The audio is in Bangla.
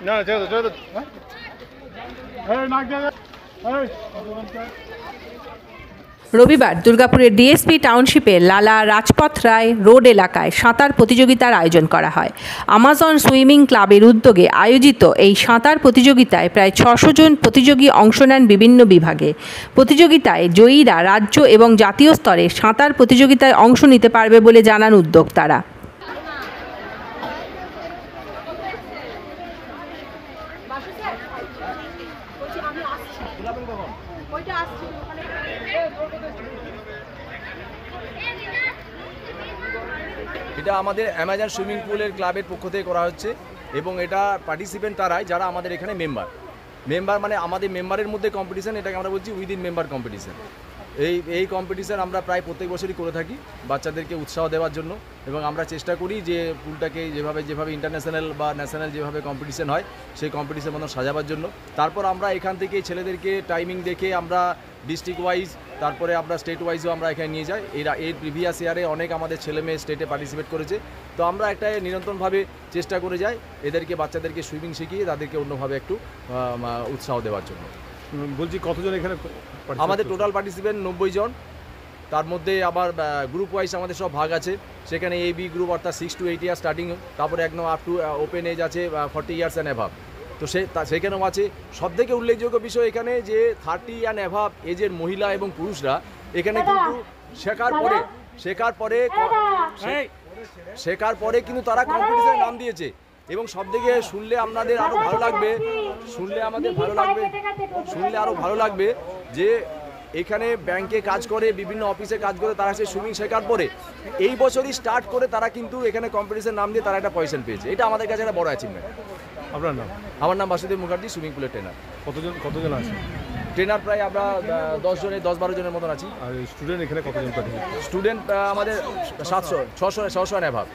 No, do the. Hey, knock that. Hey. রবিবার দুর্গাপুরের ডিএসপি টাউনশিপের লালা রাজপথ রায় রোড এলাকায় সাঁতার প্রতিযোগিতার আয়োজন করা হয়। আমাজন সুইমিং ক্লাবের উদ্যোগে আয়োজিত এই সাঁতার প্রতিযোগিতায় প্রায় 600 জন প্রতিযোগী অংশ নেন বিভিন্ন বিভাগে। প্রতিযোগিতায় জয়ীরা রাজ্য এবং জাতীয় স্তরে সাঁতার প্রতিযোগিতায় অংশ নিতে পারবে বলে জানান উদ্যোক্তারা। এটা আমাদের অ্যামাজন সুইমিং পুলের ক্লাবের পক্ষ থেকে করা হচ্ছে এবং এটা পার্টিসিপেন্ট তারাই যারা আমাদের এখানে মেম্বার মানে আমাদের মেম্বারের মধ্যে কম্পিটিশন, এটাকে আমরা বলছি উইদিন মেম্বার কম্পিটিশন। এই কম্পিটিশান আমরা প্রায় প্রত্যেক বছরই করে থাকি বাচ্চাদেরকে উৎসাহ দেওয়ার জন্য, এবং আমরা চেষ্টা করি যে পুলটাকে যেভাবে ইন্টারন্যাশনাল বা ন্যাশনাল যেভাবে কম্পিটিশান হয় সেই কম্পিটিশান মতো সাজাবার জন্য। তারপর আমরা এখান থেকে ছেলেদেরকে টাইমিং দেখে আমরা ডিস্ট্রিক্ট ওয়াইজ তারপরে আমরা স্টেট ওয়াইজও আমরা এখানে নিয়ে যাই। এর প্রিভিয়াস ইয়ারে অনেক আমাদের ছেলে মেয়ে স্টেটে পার্টিসিপেট করেছে, তো আমরা একটা নিরন্তরভাবে চেষ্টা করে যাই বাচ্চাদেরকে সুইমিং শিখিয়ে তাদেরকে অন্যভাবে একটু উৎসাহ দেওয়ার জন্য। বলছি কতজন এখানে? আমাদের টোটাল পার্টিসিপেন্ট 90 জন, তার মধ্যে আবার গ্রুপ ওয়াইজ আমাদের সব ভাগ আছে। সেখানে AB গ্রুপ অর্থাৎ 6 to 8 ইয়ার্স স্টার্টিং, তারপরে একদম আপ টু ওপেন এজ আছে 40 ইয়ার্স অ্যান্ড অ্যাভাব। তো সেখানেও আছে। সবথেকে উল্লেখযোগ্য বিষয় এখানে যে 30 অ্যান্ড অ্যাভাব এজের মহিলা এবং পুরুষরা এখানে কিন্তু শেখার পরে কিন্তু তারা কম্পিটিশনে নাম দিয়েছে। এবং সবথেকে শুনলে আরও ভালো লাগবে যে এখানে ব্যাংকে কাজ করে, বিভিন্ন অফিসে কাজ করে, তারা সেই সুইমিং শেখার পরে এই বছরই স্টার্ট করে তারা কিন্তু এখানে কম্পিটিশন নাম দিয়ে তারা একটা পজিশন পেয়েছে। এটা আমাদের কাছে একটা বড় অ্যাচিভমেন্ট। আপনার নাম? আমার নাম বাসুদেব মুখার্জি, সুইমিং পুলের ট্রেনার। কতজন আছে ট্রেনার? প্রায় আমরা 10-12 জনের মতন আছি। আর স্টুডেন্ট এখানে কতজন? স্টুডেন্ট আমাদের 700 600 অ্যান্ড অ্যাভাব।